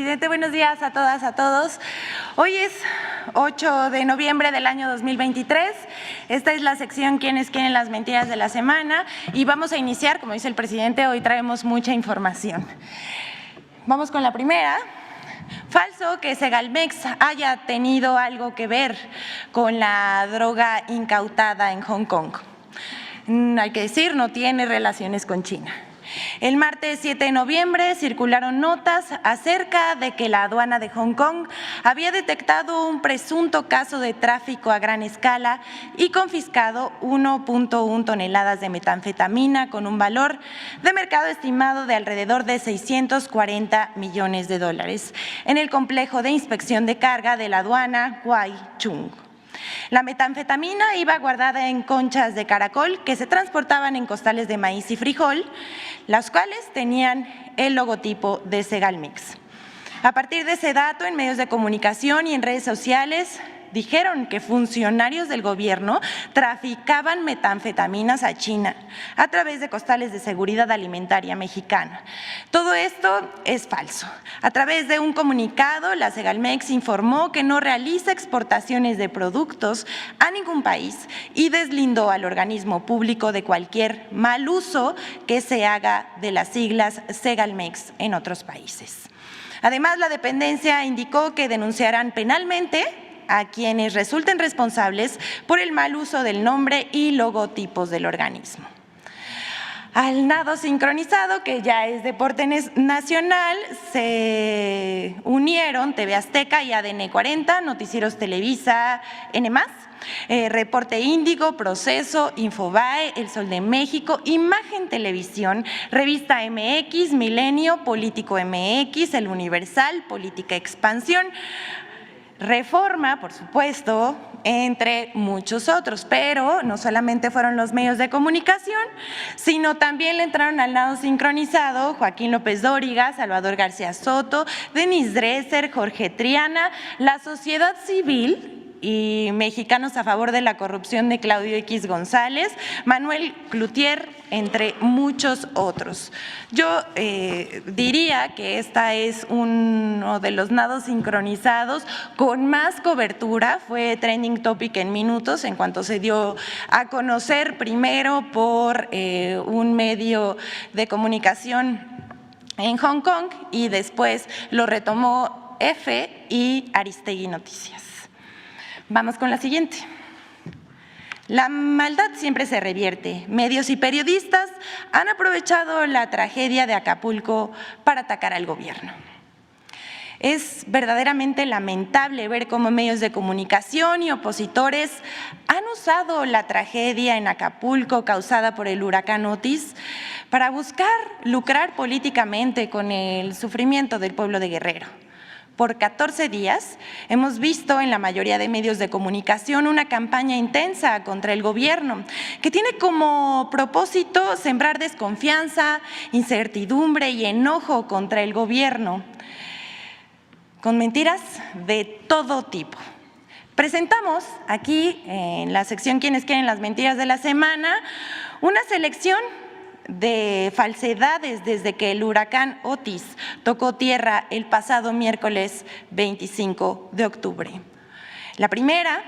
presidente. Buenos días a todas, a todos. Hoy es 8 de noviembre del año 2023. Esta es la sección ¿Quiénes quieren las mentiras de la semana? Y vamos a iniciar, como dice el presidente, hoy traemos mucha información. Vamos con la primera. Falso que Segalmex haya tenido algo que ver con la droga incautada en Hong Kong. Hay que decir, no tiene relaciones con China. El martes 7 de noviembre circularon notas acerca de que la aduana de Hong Kong había detectado un presunto caso de tráfico a gran escala y confiscado 1.1 toneladas de metanfetamina con un valor de mercado estimado de alrededor de 640 millones de dólares en el complejo de inspección de carga de la aduana Wai Chung. La metanfetamina iba guardada en conchas de caracol que se transportaban en costales de maíz y frijol, las cuales tenían el logotipo de Segalmex. A partir de ese dato, en medios de comunicación y en redes sociales, dijeron que funcionarios del gobierno traficaban metanfetaminas a China a través de costales de seguridad alimentaria mexicana. Todo esto es falso. A través de un comunicado, la Segalmex informó que no realiza exportaciones de productos a ningún país y deslindó al organismo público de cualquier mal uso que se haga de las siglas Segalmex en otros países. Además, la dependencia indicó que denunciarán penalmente a quienes resulten responsables por el mal uso del nombre y logotipos del organismo. Al nado sincronizado, que ya es deporte nacional, se unieron TV Azteca y ADN 40, Noticieros Televisa, N+, Reporte Índigo, Proceso, Infobae, El Sol de México, Imagen Televisión, Revista MX, Milenio, Político MX, El Universal, Política Expansión, Reforma, por supuesto, entre muchos otros, pero no solamente fueron los medios de comunicación, sino también le entraron al nado sincronizado Joaquín López Dóriga, Salvador García Soto, Denise Dresser, Jorge Triana, la sociedad civil y Mexicanos a favor de la corrupción de Claudio X González, Manuel Cloutier, entre muchos otros. Yo diría que esta es uno de los nados sincronizados con más cobertura, fue trending topic en minutos en cuanto se dio a conocer primero por un medio de comunicación en Hong Kong y después lo retomó EFE y Aristegui Noticias. Vamos con la siguiente. La maldad siempre se revierte. Medios y periodistas han aprovechado la tragedia de Acapulco para atacar al gobierno. Es verdaderamente lamentable ver cómo medios de comunicación y opositores han usado la tragedia en Acapulco causada por el huracán Otis para buscar lucrar políticamente con el sufrimiento del pueblo de Guerrero. Por 14 días hemos visto en la mayoría de medios de comunicación una campaña intensa contra el gobierno que tiene como propósito sembrar desconfianza, incertidumbre y enojo contra el gobierno con mentiras de todo tipo. Presentamos aquí en la sección ¿Quiénes quieren las mentiras de la semana? Una selección de falsedades desde que el huracán Otis tocó tierra el pasado miércoles 25 de octubre. La primera,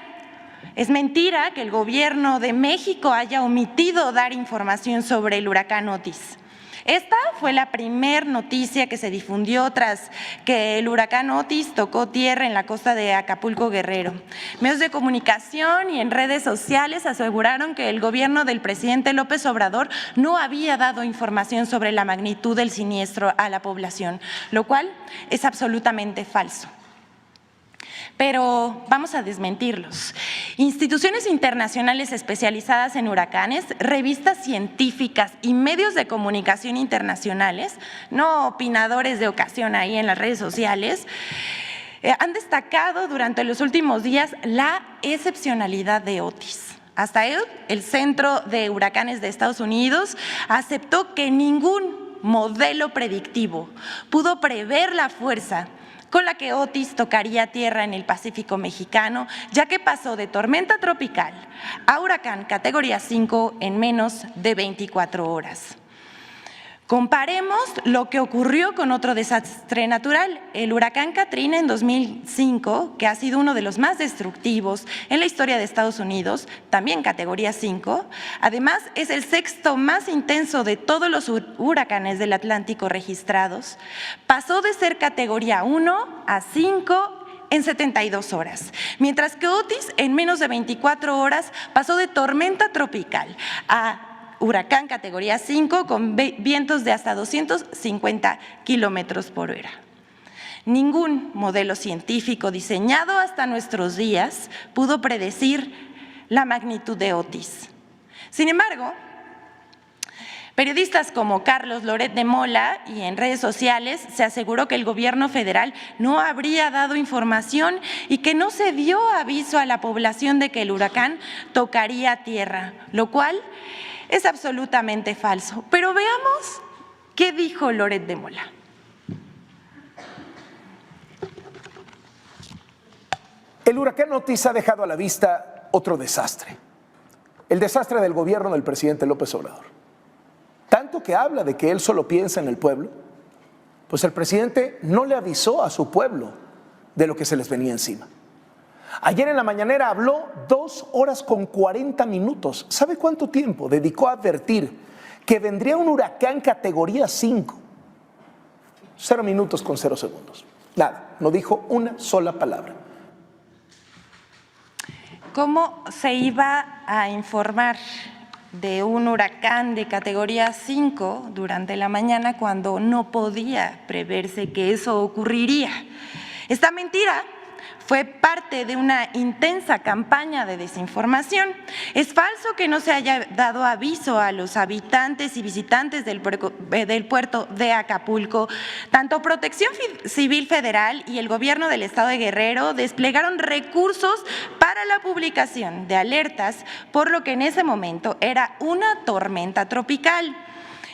es mentira que el gobierno de México haya omitido dar información sobre el huracán Otis. Esta fue la primera noticia que se difundió tras que el huracán Otis tocó tierra en la costa de Acapulco, Guerrero. Medios de comunicación y en redes sociales aseguraron que el gobierno del presidente López Obrador no había dado información sobre la magnitud del siniestro a la población, lo cual es absolutamente falso. Pero vamos a desmentirlos. Instituciones internacionales especializadas en huracanes, revistas científicas y medios de comunicación internacionales, no opinadores de ocasión ahí en las redes sociales, han destacado durante los últimos días la excepcionalidad de Otis. Hasta el Centro de Huracanes de Estados Unidos aceptó que ningún modelo predictivo pudo prever la fuerza con la que Otis tocaría tierra en el Pacífico mexicano, ya que pasó de tormenta tropical a huracán categoría 5 en menos de 24 horas. Comparemos lo que ocurrió con otro desastre natural, el huracán Katrina en 2005, que ha sido uno de los más destructivos en la historia de Estados Unidos, también categoría 5. Además, es el sexto más intenso de todos los huracanes del Atlántico registrados. Pasó de ser categoría 1 a 5 en 72 horas, mientras que Otis en menos de 24 horas pasó de tormenta tropical a huracán categoría 5 con vientos de hasta 250 kilómetros por hora. Ningún modelo científico diseñado hasta nuestros días pudo predecir la magnitud de Otis. Sin embargo, periodistas como Carlos Loret de Mola y en redes sociales se aseguró que el gobierno federal no habría dado información y que no se dio aviso a la población de que el huracán tocaría tierra, lo cual es absolutamente falso. Pero veamos qué dijo Loret de Mola. El huracán Otis ha dejado a la vista otro desastre. El desastre del gobierno del presidente López Obrador. Tanto que habla de que él solo piensa en el pueblo, pues el presidente no le avisó a su pueblo de lo que se les venía encima. Ayer en la mañanera habló 2 horas con 40 minutos. ¿Sabe cuánto tiempo dedicó a advertir que vendría un huracán categoría 5? 0 minutos con 0 segundos. Nada, no dijo una sola palabra. ¿Cómo se iba a informar de un huracán de categoría 5 durante la mañana cuando no podía preverse que eso ocurriría? Esta mentira fue parte de una intensa campaña de desinformación. Es falso que no se haya dado aviso a los habitantes y visitantes del puerto de Acapulco. Tanto Protección Civil Federal y el gobierno del estado de Guerrero desplegaron recursos para la publicación de alertas, por lo que en ese momento era una tormenta tropical.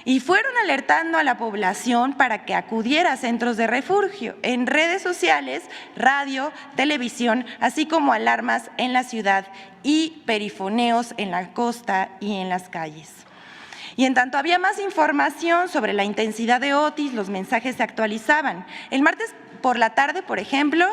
Y fueron alertando a la población para que acudiera a centros de refugio, en redes sociales, radio, televisión, así como alarmas en la ciudad y perifoneos en la costa y en las calles. Y en tanto había más información sobre la intensidad de Otis, los mensajes se actualizaban. El martes por la tarde, por ejemplo,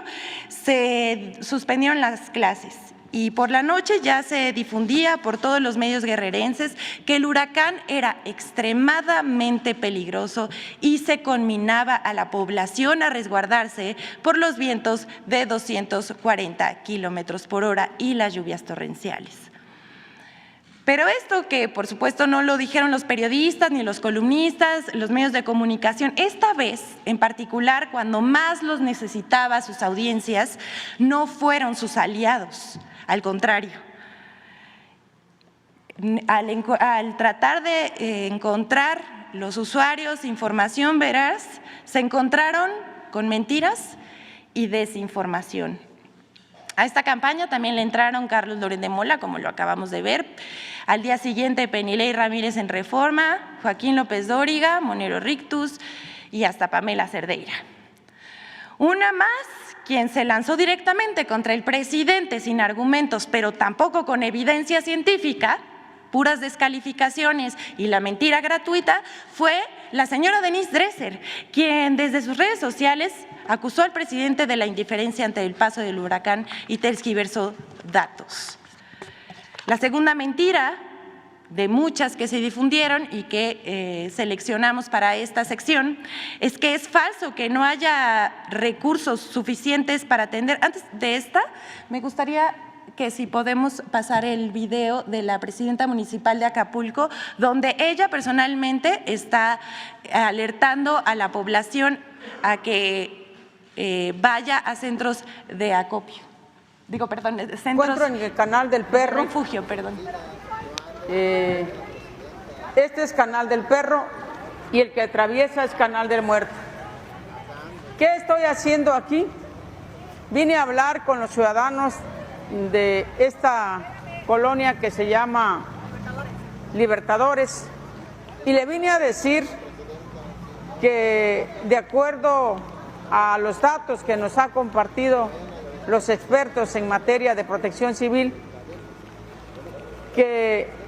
se suspendieron las clases. Y por la noche ya se difundía por todos los medios guerrerenses que el huracán era extremadamente peligroso y se conminaba a la población a resguardarse por los vientos de 240 kilómetros por hora y las lluvias torrenciales. Pero esto que por supuesto no lo dijeron los periodistas ni los columnistas, los medios de comunicación, esta vez en particular cuando más los necesitaba sus audiencias, no fueron sus aliados. Al contrario, al tratar de encontrar los usuarios información veraz, se encontraron con mentiras y desinformación. A esta campaña también le entraron Carlos Loret de Mola, como lo acabamos de ver. Al día siguiente, Penilei Ramírez en Reforma, Joaquín López Dóriga, Monero Rictus y hasta Pamela Cerdeira. Una más, quien se lanzó directamente contra el presidente sin argumentos, pero tampoco con evidencia científica, puras descalificaciones y la mentira gratuita, fue la señora Denise Dresser, quien desde sus redes sociales acusó al presidente de la indiferencia ante el paso del huracán y tergiversó datos. La segunda mentira de muchas que se difundieron y que seleccionamos para esta sección, es que es falso que no haya recursos suficientes para atender. Antes de esta, me gustaría que si podemos pasar el video de la presidenta municipal de Acapulco, donde ella personalmente está alertando a la población a que vaya a centros de acopio. Digo, perdón, centros… Encuentro en el Canal del Perro. Refugio, perdón. Este es Canal del Perro y el que atraviesa es Canal del Muerto. ¿Qué estoy haciendo aquí? Vine a hablar con los ciudadanos de esta colonia que se llama Libertadores y le vine a decir que de acuerdo a los datos que nos ha compartido los expertos en materia de protección civil, que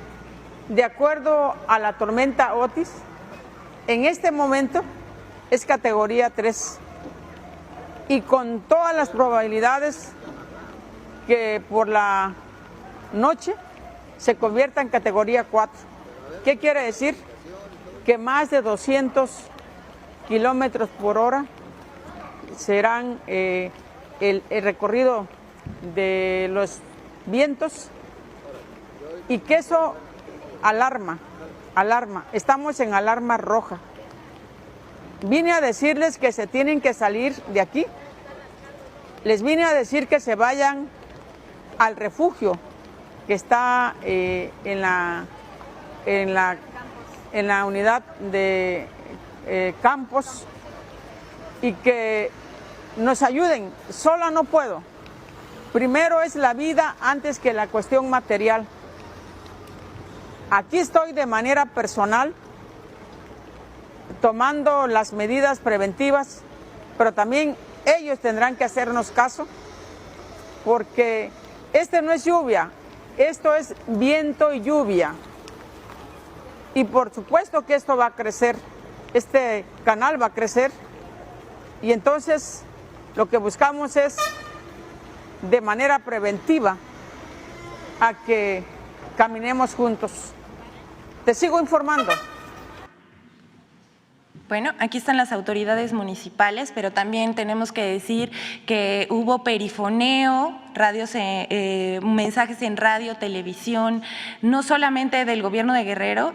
de acuerdo a la tormenta Otis, en este momento es categoría 3 y con todas las probabilidades que por la noche se convierta en categoría 4. ¿Qué quiere decir? Que más de 200 kilómetros por hora serán el recorrido de los vientos y que eso alarma. Estamos en alarma roja. Vine a decirles que se tienen que salir de aquí. Les vine a decir que se vayan al refugio que está en la unidad de Campos y que nos ayuden. Sola no puedo. Primero es la vida antes que la cuestión material. Aquí estoy de manera personal tomando las medidas preventivas, pero también ellos tendrán que hacernos caso porque no es lluvia, esto es viento y lluvia. Y por supuesto que esto va a crecer, este canal va a crecer y entonces lo que buscamos es de manera preventiva a que caminemos juntos. Te sigo informando. Bueno, aquí están las autoridades municipales, pero también tenemos que decir que hubo perifoneo, mensajes en radio, televisión, no solamente del gobierno de Guerrero,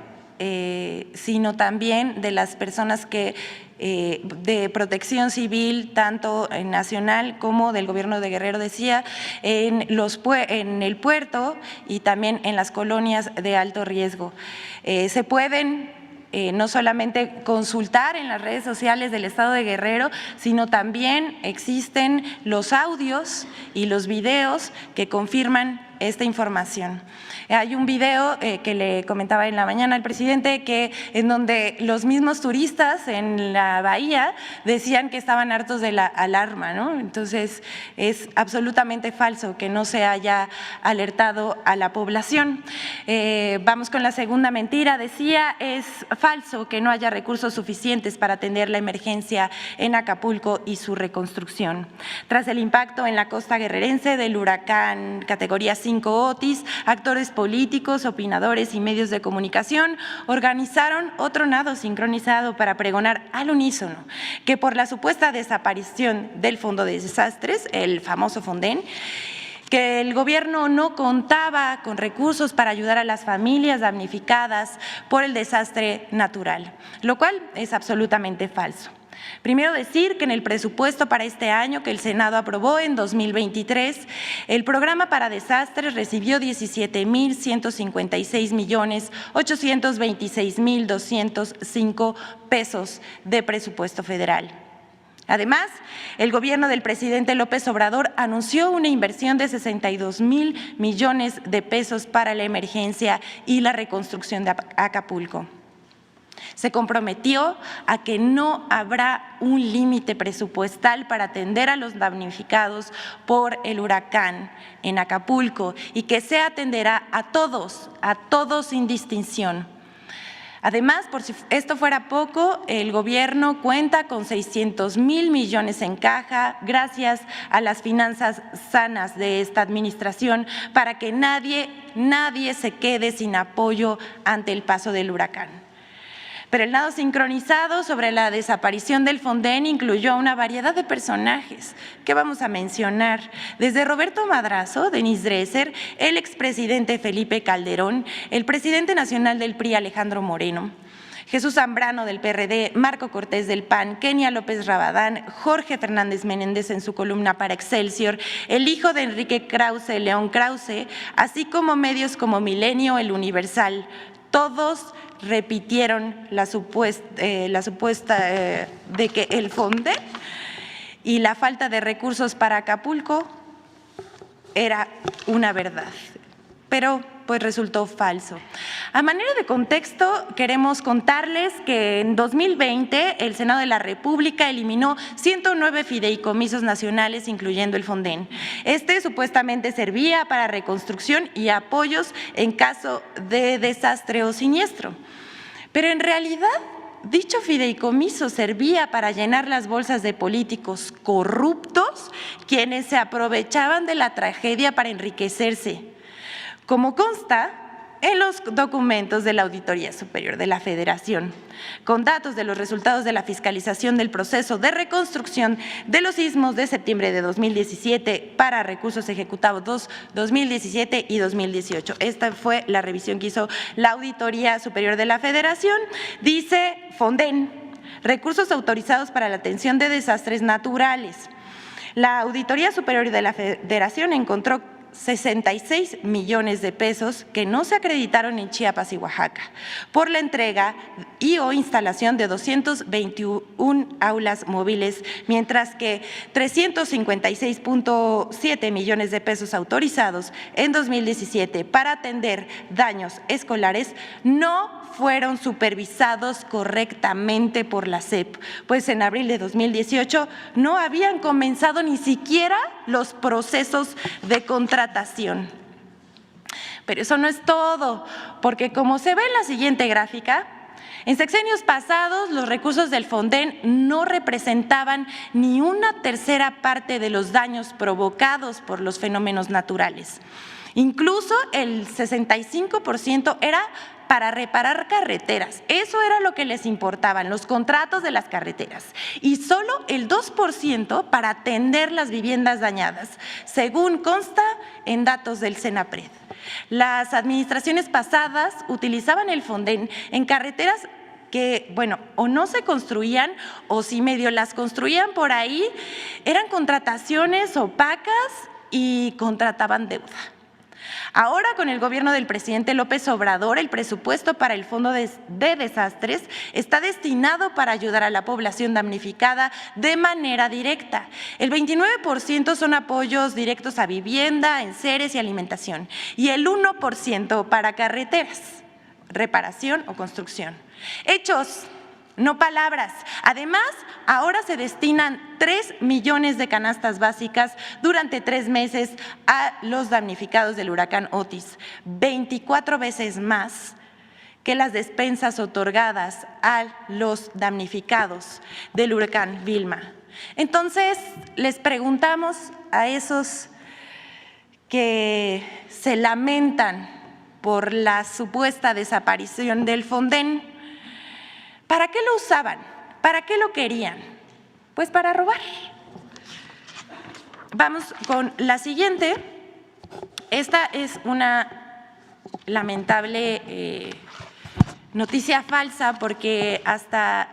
sino también de las personas que de protección civil, tanto nacional como del gobierno de Guerrero, decía, en el puerto y también en las colonias de alto riesgo. Se pueden no solamente consultar en las redes sociales del Estado de Guerrero, sino también existen los audios y los videos que confirman esta información. Hay un video que le comentaba en la mañana al presidente en donde los mismos turistas en la bahía decían que estaban hartos de la alarma, ¿no? Entonces es absolutamente falso que no se haya alertado a la población. Vamos con la segunda mentira. Decía, es falso que no haya recursos suficientes para atender la emergencia en Acapulco y su reconstrucción. Tras el impacto en la costa guerrerense del huracán categoría 5 Otis, actores políticos, opinadores y medios de comunicación organizaron otro nado sincronizado para pregonar al unísono que por la supuesta desaparición del Fondo de Desastres, el famoso Fonden, que el gobierno no contaba con recursos para ayudar a las familias damnificadas por el desastre natural, lo cual es absolutamente falso. Primero decir que en el presupuesto para este año que el Senado aprobó en 2023, el programa para desastres recibió 17,826,205 pesos de presupuesto federal. Además, el gobierno del presidente López Obrador anunció una inversión de 62,000 millones de pesos para la emergencia y la reconstrucción de Acapulco. Se comprometió a que no habrá un límite presupuestal para atender a los damnificados por el huracán en Acapulco y que se atenderá a todos sin distinción. Además, por si esto fuera poco, el gobierno cuenta con 600,000 millones en caja gracias a las finanzas sanas de esta administración para que nadie se quede sin apoyo ante el paso del huracán. Pero el nado sincronizado sobre la desaparición del Fonden incluyó una variedad de personajes que vamos a mencionar, desde Roberto Madrazo, Denise Dresser, el expresidente Felipe Calderón, el presidente nacional del PRI Alejandro Moreno, Jesús Zambrano del PRD, Marco Cortés del PAN, Kenia López Rabadán, Jorge Fernández Menéndez en su columna para Excelsior, el hijo de Enrique Krause, León Krause, así como medios como Milenio, El Universal. Todos repitieron la supuesta de que el Fonden y la falta de recursos para Acapulco era una verdad, pero pues resultó falso. A manera de contexto, queremos contarles que en 2020 el Senado de la República eliminó 109 fideicomisos nacionales, incluyendo el Fonden. Supuestamente servía para reconstrucción y apoyos en caso de desastre o siniestro. Pero en realidad dicho fideicomiso servía para llenar las bolsas de políticos corruptos, quienes se aprovechaban de la tragedia para enriquecerse, como consta en los documentos de la Auditoría Superior de la Federación, con datos de los resultados de la fiscalización del proceso de reconstrucción de los sismos de septiembre de 2017 para recursos ejecutados 2017 y 2018. Esta fue la revisión que hizo la Auditoría Superior de la Federación. Dice Fonden, recursos autorizados para la atención de desastres naturales. La Auditoría Superior de la Federación encontró 66 millones de pesos que no se acreditaron en Chiapas y Oaxaca por la entrega y o instalación de 221 aulas móviles, mientras que 356.7 millones de pesos autorizados en 2017 para atender daños escolares no fueron supervisados correctamente por la SEP, pues en abril de 2018 no habían comenzado ni siquiera los procesos de contratación. Pero eso no es todo, porque como se ve en la siguiente gráfica, en sexenios pasados los recursos del Fonden no representaban ni una tercera parte de los daños provocados por los fenómenos naturales. Incluso el 65% era para reparar carreteras. Eso era lo que les importaban, los contratos de las carreteras. Y solo el 2% para atender las viviendas dañadas, según consta en datos del Senapred. Las administraciones pasadas utilizaban el Fonden en carreteras que, bueno, o no se construían o si medio las construían por ahí, eran contrataciones opacas y contrataban deuda. Ahora, con el gobierno del presidente López Obrador, el presupuesto para el Fondo de Desastres está destinado para ayudar a la población damnificada de manera directa. El 29% son apoyos directos a vivienda, enseres y alimentación, y el 1% para carreteras, reparación o construcción. Hechos, no palabras. Además, ahora se destinan 3 millones de canastas básicas durante 3 meses a los damnificados del huracán Otis, 24 veces más que las despensas otorgadas a los damnificados del huracán Vilma. Entonces, les preguntamos a esos que se lamentan por la supuesta desaparición del Fonden, ¿para qué lo usaban? ¿Para qué lo querían? Pues para robar. Vamos con la siguiente. Esta es una lamentable noticia falsa, porque hasta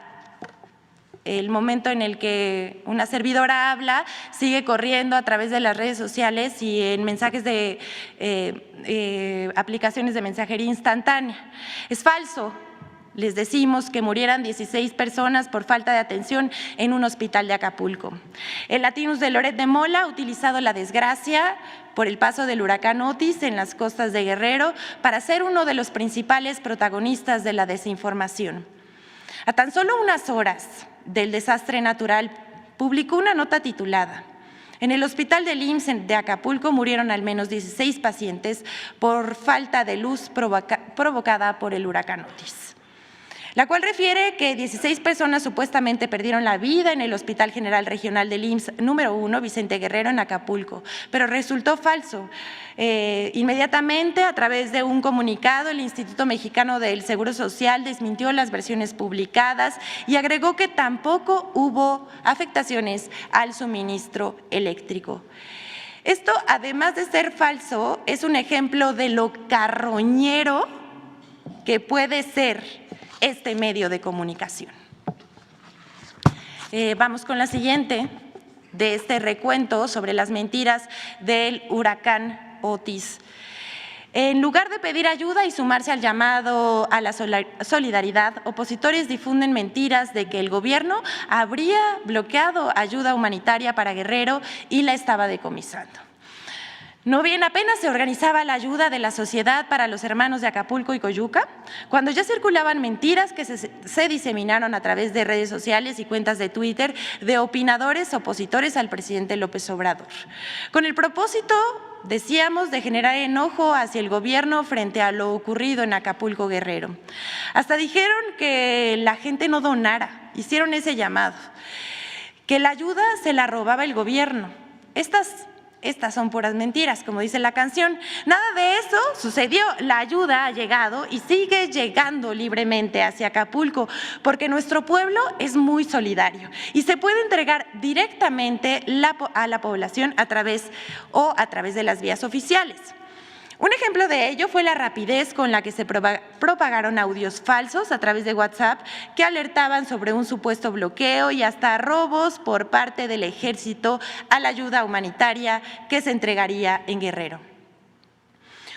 el momento en el que una servidora habla, sigue corriendo a través de las redes sociales y en mensajes de aplicaciones de mensajería instantánea. Es falso. Les decimos que murieran 16 personas por falta de atención en un hospital de Acapulco. El Latinus de Loret de Mola ha utilizado la desgracia por el paso del huracán Otis en las costas de Guerrero para ser uno de los principales protagonistas de la desinformación. A tan solo unas horas del desastre natural, publicó una nota titulada "En el hospital del IMSS de Acapulco murieron al menos 16 pacientes por falta de luz provocada por el huracán Otis", la cual refiere que 16 personas supuestamente perdieron la vida en el Hospital General Regional del IMSS número 1, Vicente Guerrero, en Acapulco, pero resultó falso. Inmediatamente, a través de un comunicado, el Instituto Mexicano del Seguro Social desmintió las versiones publicadas y agregó que tampoco hubo afectaciones al suministro eléctrico. Esto, además de ser falso, es un ejemplo de lo carroñero que puede ser este medio de comunicación. Vamos con la siguiente de este recuento sobre las mentiras del huracán Otis. En lugar de pedir ayuda y sumarse al llamado a la solidaridad, opositores difunden mentiras de que el gobierno habría bloqueado ayuda humanitaria para Guerrero y la estaba decomisando. No bien apenas se organizaba la ayuda de la sociedad para los hermanos de Acapulco y Coyuca, cuando ya circulaban mentiras que se diseminaron a través de redes sociales y cuentas de Twitter de opinadores opositores al presidente López Obrador, con el propósito decíamos, de generar enojo hacia el gobierno frente a lo ocurrido en Acapulco, Guerrero. Hasta dijeron que la gente no donara, hicieron ese llamado, que la ayuda se la robaba el gobierno. Estas son puras mentiras, como dice la canción. Nada de eso sucedió. La ayuda ha llegado y sigue llegando libremente hacia Acapulco, porque nuestro pueblo es muy solidario y se puede entregar directamente a la población a través de las vías oficiales. Un ejemplo de ello fue la rapidez con la que se propagaron audios falsos a través de WhatsApp que alertaban sobre un supuesto bloqueo y hasta robos por parte del Ejército a la ayuda humanitaria que se entregaría en Guerrero.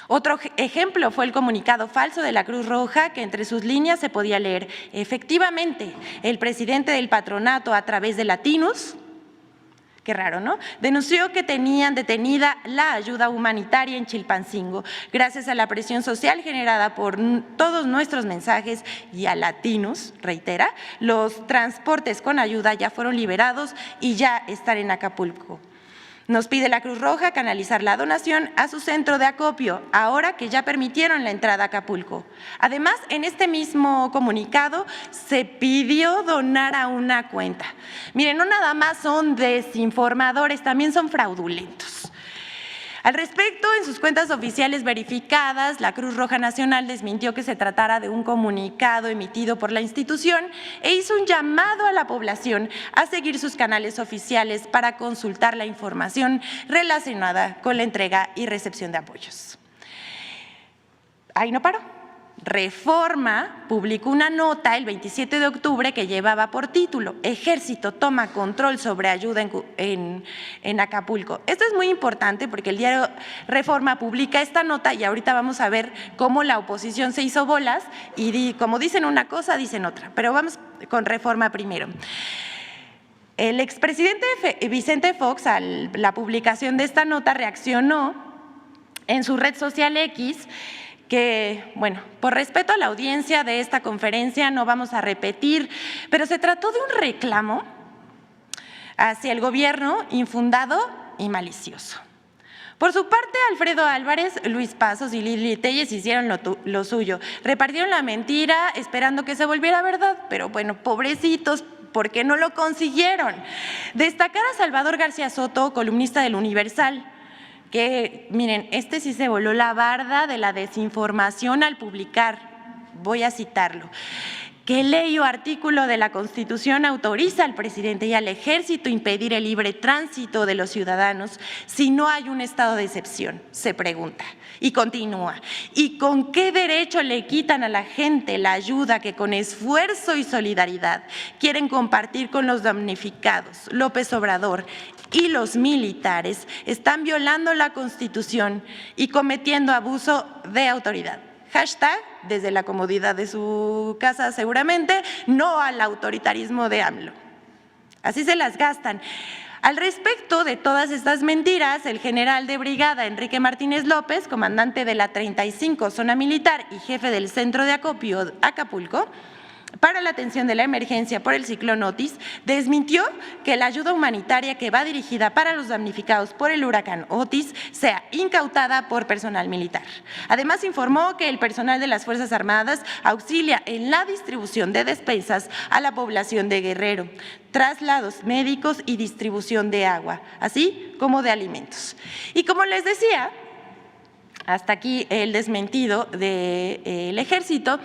Otro ejemplo fue el comunicado falso de la Cruz Roja, que entre sus líneas se podía leer: efectivamente, el presidente del patronato, a través de Latinus, qué raro, ¿no?, denunció que tenían detenida la ayuda humanitaria en Chilpancingo. Gracias a la presión social generada por todos nuestros mensajes y a Latinus, reitera, los transportes con ayuda ya fueron liberados y ya están en Acapulco. Nos pide la Cruz Roja canalizar la donación a su centro de acopio, ahora que ya permitieron la entrada a Acapulco. Además, en este mismo comunicado se pidió donar a una cuenta. Miren, no nada más son desinformadores, también son fraudulentos. Al respecto, en sus cuentas oficiales verificadas, la Cruz Roja Nacional desmintió que se tratara de un comunicado emitido por la institución e hizo un llamado a la población a seguir sus canales oficiales para consultar la información relacionada con la entrega y recepción de apoyos. Ahí no paró. Reforma publicó una nota el 27 de octubre que llevaba por título: Ejército toma control sobre ayuda en Acapulco. Esto es muy importante porque el diario Reforma publica esta nota y ahorita vamos a ver cómo la oposición se hizo bolas y como dicen una cosa, dicen otra. Pero vamos con Reforma primero. El expresidente Vicente Fox, a la publicación de esta nota, reaccionó en su red social X que, bueno, por respeto a la audiencia de esta conferencia no vamos a repetir, pero se trató de un reclamo hacia el gobierno infundado y malicioso. Por su parte, Alfredo Álvarez, Luis Pasos y Lili Telles hicieron lo suyo. Repartieron la mentira esperando que se volviera verdad, pero bueno, pobrecitos, ¿por qué no lo consiguieron? Destacar a Salvador García Soto, columnista del Universal, que, miren, sí se voló la barda de la desinformación al publicar, voy a citarlo: ¿qué ley o artículo de la Constitución autoriza al presidente y al Ejército impedir el libre tránsito de los ciudadanos si no hay un estado de excepción?, se pregunta. Y continúa: ¿y con qué derecho le quitan a la gente la ayuda que con esfuerzo y solidaridad quieren compartir con los damnificados? López Obrador y los militares están violando la Constitución y cometiendo abuso de autoridad. Hashtag, desde la comodidad de su casa seguramente, no al autoritarismo de AMLO. Así se las gastan. Al respecto de todas estas mentiras, el general de brigada Enrique Martínez López, comandante de la 35 Zona Militar y jefe del Centro de Acopio Acapulco, para la atención de la emergencia por el ciclón Otis, desmintió que la ayuda humanitaria que va dirigida para los damnificados por el huracán Otis sea incautada por personal militar. Además, informó que el personal de las Fuerzas Armadas auxilia en la distribución de despensas a la población de Guerrero, traslados médicos y distribución de agua, así como de alimentos. Y como les decía, hasta aquí el desmentido del Ejército.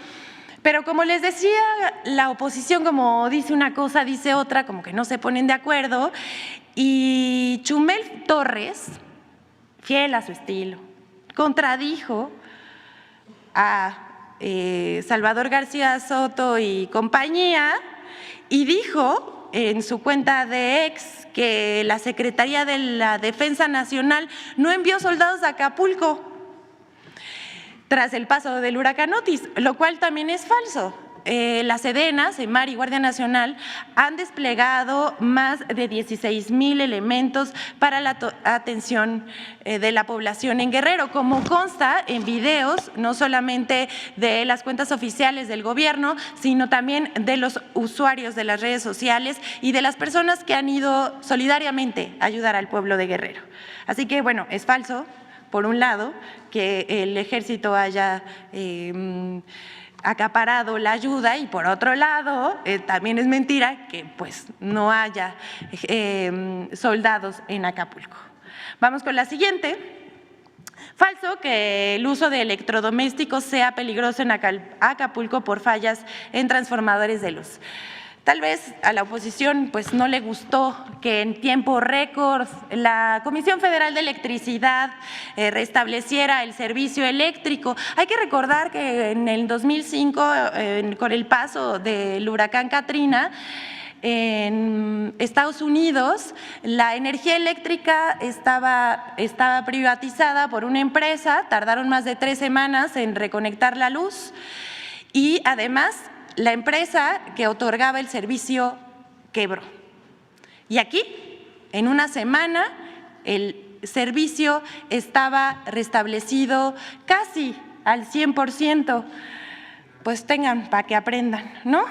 Pero como les decía, la oposición, como dice una cosa, dice otra, como que no se ponen de acuerdo. Y Chumel Torres, fiel a su estilo, contradijo a Salvador García Soto y compañía y dijo en su cuenta de ex que la Secretaría de la Defensa Nacional no envió soldados a Acapulco tras el paso del huracán Otis, lo cual también es falso. La Sedena, Semar y Guardia Nacional han desplegado más de 16,000 elementos para la atención de la población en Guerrero, como consta en videos no solamente de las cuentas oficiales del gobierno, sino también de los usuarios de las redes sociales y de las personas que han ido solidariamente a ayudar al pueblo de Guerrero. Así que, bueno, es falso, por un lado, que el ejército haya acaparado la ayuda, y por otro lado, también es mentira que pues no haya soldados en Acapulco. Vamos con la siguiente. Falso que el uso de electrodomésticos sea peligroso en Acapulco por fallas en transformadores de luz. Tal vez a la oposición pues no le gustó que en tiempo récord la Comisión Federal de Electricidad restableciera el servicio eléctrico. Hay que recordar que en el 2005, con el paso del huracán Katrina, en Estados Unidos, la energía eléctrica estaba privatizada por una empresa, tardaron más de 3 semanas en reconectar la luz y además la empresa que otorgaba el servicio quebró. Y aquí, en una semana, el servicio estaba restablecido casi al 100%. Pues tengan para que aprendan, ¿no?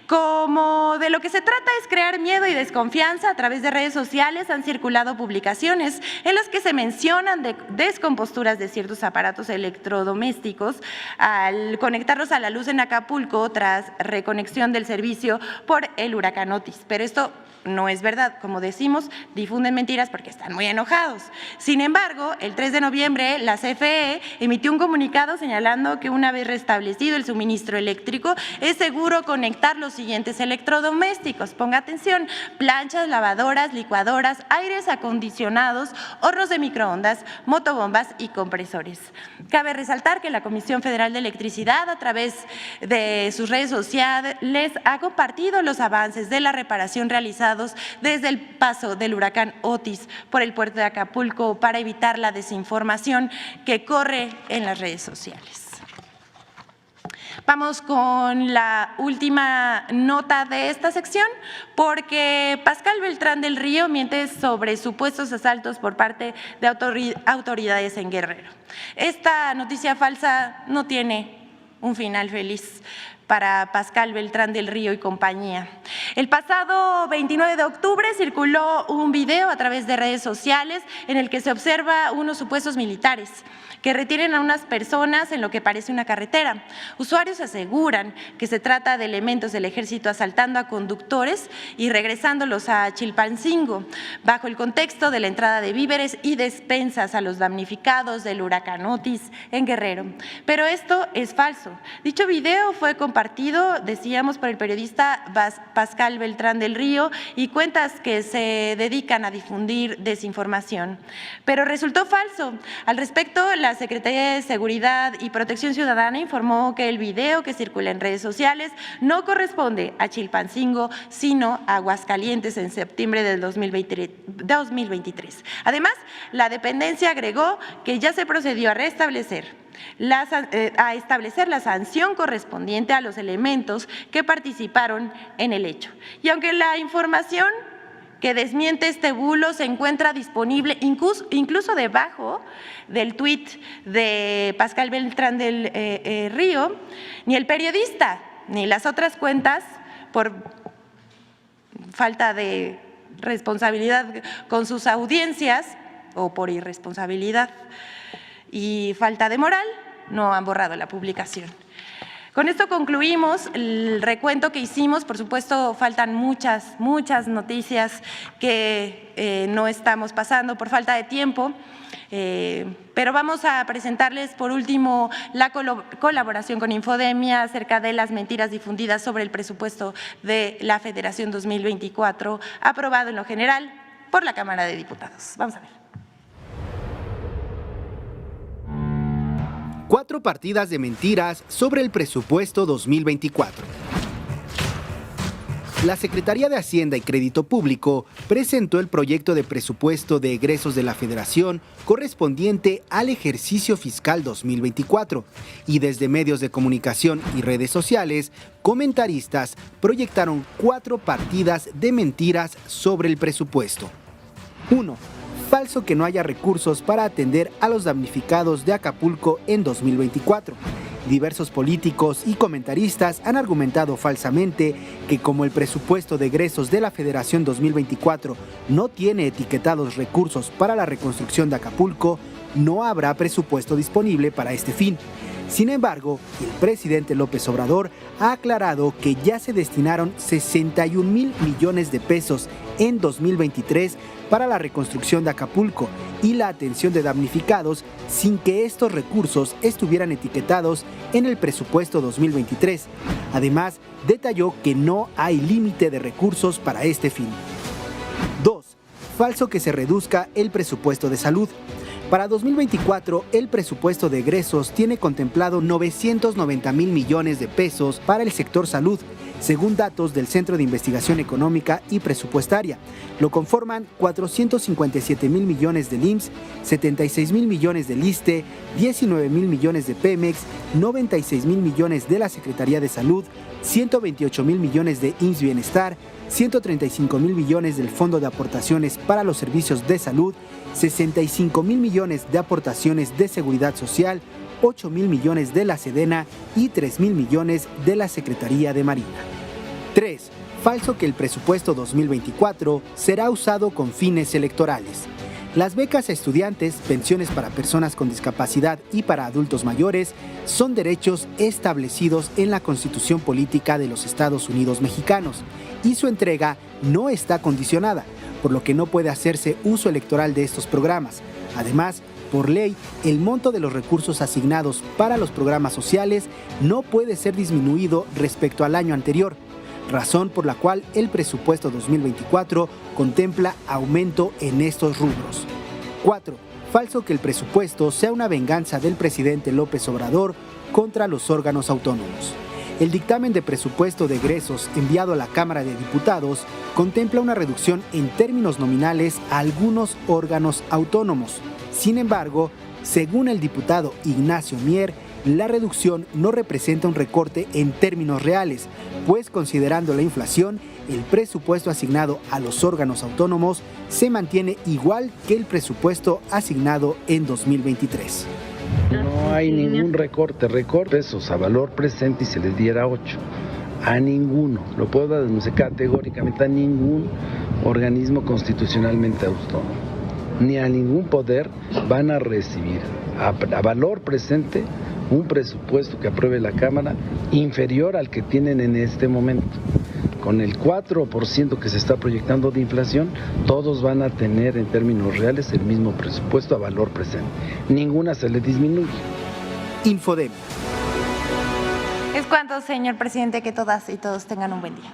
Como de lo que se trata es crear miedo y desconfianza, a través de redes sociales han circulado publicaciones en las que se mencionan descomposturas de ciertos aparatos electrodomésticos al conectarlos a la luz en Acapulco tras reconexión del servicio por el huracán Otis. Pero esto no es verdad, como decimos, difunden mentiras porque están muy enojados. Sin embargo, el 3 de noviembre la CFE emitió un comunicado señalando que una vez restablecido el suministro eléctrico es seguro conectar los siguientes electrodomésticos. Ponga atención: planchas, lavadoras, licuadoras, aires acondicionados, hornos de microondas, motobombas y compresores. Cabe resaltar que la Comisión Federal de Electricidad, a través de sus redes sociales, ha compartido los avances de la reparación realizada desde el paso del huracán Otis por el puerto de Acapulco para evitar la desinformación que corre en las redes sociales. Vamos con la última nota de esta sección, porque Pascal Beltrán del Río miente sobre supuestos asaltos por parte de autoridades en Guerrero. Esta noticia falsa no tiene un final feliz para Pascal Beltrán del Río y compañía. El pasado 29 de octubre circuló un video a través de redes sociales en el que se observa unos supuestos militares que retienen a unas personas en lo que parece una carretera. Usuarios aseguran que se trata de elementos del ejército asaltando a conductores y regresándolos a Chilpancingo, bajo el contexto de la entrada de víveres y despensas a los damnificados del huracán Otis en Guerrero. Pero esto es falso. Dicho video fue compartido, decíamos, por el periodista Pascal Beltrán del Río y cuentas que se dedican a difundir desinformación. Pero resultó falso. Al respecto, la Secretaría de Seguridad y Protección Ciudadana informó que el video que circula en redes sociales no corresponde a Chilpancingo, sino a Aguascalientes en septiembre del 2023. Además, la dependencia agregó que ya se procedió a establecer la sanción correspondiente a los elementos que participaron en el hecho. Y aunque la información que desmiente este bulo se encuentra disponible incluso debajo del tuit de Pascal Beltrán del Río, ni el periodista ni las otras cuentas, por falta de responsabilidad con sus audiencias o por irresponsabilidad y falta de moral, no han borrado la publicación. Con esto concluimos el recuento que hicimos. Por supuesto, faltan muchas noticias que no estamos pasando por falta de tiempo, pero vamos a presentarles por último la colaboración con Infodemia acerca de las mentiras difundidas sobre el presupuesto de la Federación 2024, aprobado en lo general por la Cámara de Diputados. Vamos a ver. 4 partidas de mentiras sobre el presupuesto 2024. La Secretaría de Hacienda y Crédito Público presentó el proyecto de presupuesto de egresos de la Federación correspondiente al ejercicio fiscal 2024 y desde medios de comunicación y redes sociales, comentaristas proyectaron 4 partidas de mentiras sobre el presupuesto. 1. Falso que no haya recursos para atender a los damnificados de Acapulco en 2024. Diversos políticos y comentaristas han argumentado falsamente que como el presupuesto de egresos de la Federación 2024 no tiene etiquetados recursos para la reconstrucción de Acapulco, no habrá presupuesto disponible para este fin. Sin embargo, el presidente López Obrador ha aclarado que ya se destinaron 61,000 millones de pesos en 2023 para la reconstrucción de Acapulco y la atención de damnificados sin que estos recursos estuvieran etiquetados en el presupuesto 2023. Además, detalló que no hay límite de recursos para este fin. 2. Falso que se reduzca el presupuesto de salud. Para 2024, el presupuesto de egresos tiene contemplado 990,000 millones de pesos para el sector salud, según datos del Centro de Investigación Económica y Presupuestaria. Lo conforman 457,000 millones del IMSS, 76,000 millones del ISSSTE, 19,000 millones de Pemex, 96,000 millones de la Secretaría de Salud, 128,000 millones de IMSS Bienestar, 135,000 millones del Fondo de Aportaciones para los Servicios de Salud, 65,000 millones de aportaciones de Seguridad Social, 8,000 millones de la Sedena y 3,000 millones de la Secretaría de Marina. 3. Falso que el presupuesto 2024 será usado con fines electorales. Las becas a estudiantes, pensiones para personas con discapacidad y para adultos mayores son derechos establecidos en la Constitución Política de los Estados Unidos Mexicanos y su entrega no está condicionada, por lo que no puede hacerse uso electoral de estos programas. Además, por ley, el monto de los recursos asignados para los programas sociales no puede ser disminuido respecto al año anterior, razón por la cual el presupuesto 2024 contempla aumento en estos rubros. 4. Falso que el presupuesto sea una venganza del presidente López Obrador contra los órganos autónomos. El dictamen de presupuesto de egresos enviado a la Cámara de Diputados contempla una reducción en términos nominales a algunos órganos autónomos. Sin embargo, según el diputado Ignacio Mier, la reducción no representa un recorte en términos reales, pues considerando la inflación, el presupuesto asignado a los órganos autónomos se mantiene igual que el presupuesto asignado en 2023. No hay ningún recorte pesos a valor presente y se les diera 8. A ninguno, lo puedo denunciar categóricamente, a ningún organismo constitucionalmente autónomo, ni a ningún poder van a recibir a valor presente un presupuesto que apruebe la Cámara inferior al que tienen en este momento. Con el 4% que se está proyectando de inflación, todos van a tener en términos reales el mismo presupuesto a valor presente. Ninguna se le disminuye. Infodemia. Es cuanto, señor presidente, que todas y todos tengan un buen día.